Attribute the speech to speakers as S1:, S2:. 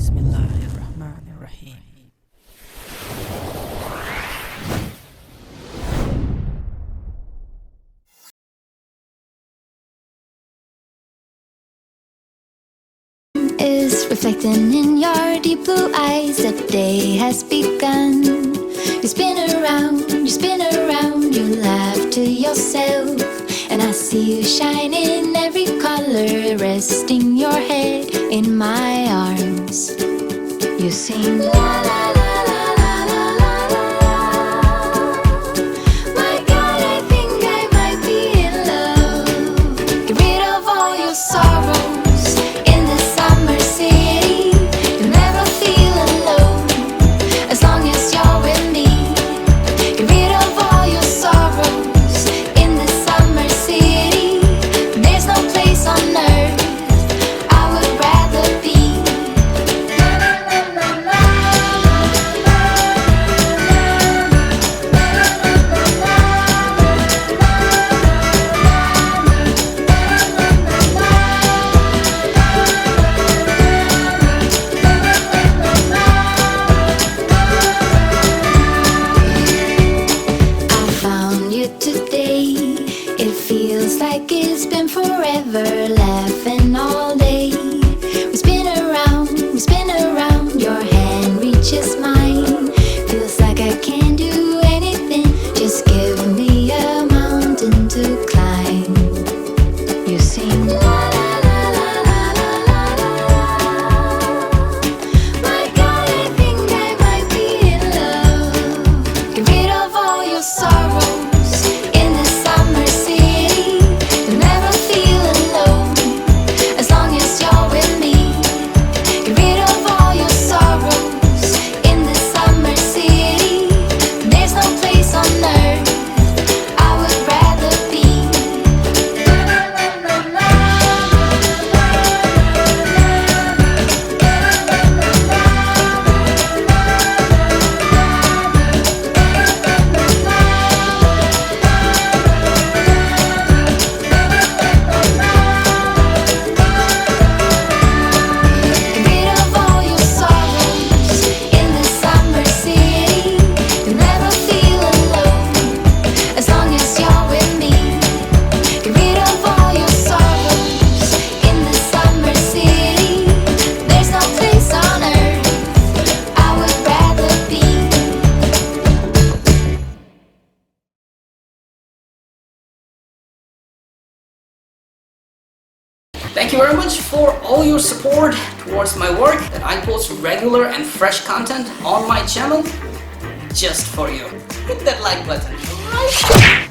S1: Bismillahirrahmanirrahim.
S2: Is reflecting in your deep blue eyes. The day has begun. You spin around, you laugh to yourself, and I see you shine in every color, resting your head in my arms. You sing la la la la la la la la. My God, I think I might be in love. Get rid of all your sorrows in the summer city. You'll never feel alone as long as you're with me. Get rid of all your sorrows in the summer city. There's no place on earth I would rather be. I found you today. It feels like it's been forever, laughing all day. We spin around, your hand reaches mine. Feels like I can't do anything, just give me a mountain to climb. You sing la la la la la la la la. My God, I think I might be in love. Get rid of all your sorrows in the summer city. You'll never feel alone as long as you're with me. Get rid of all your sorrows in the summer city. There's no place on earth I would rather be. Get rid of all your sorrows in the summer city. You'll never feel alone as long as you're with me. Get rid of all your sorrows in the summer city. There's no place on earth I would rather be.
S3: Thank you very much for all your support towards my work, that I post regular and fresh content on my channel just for you. Hit that like button right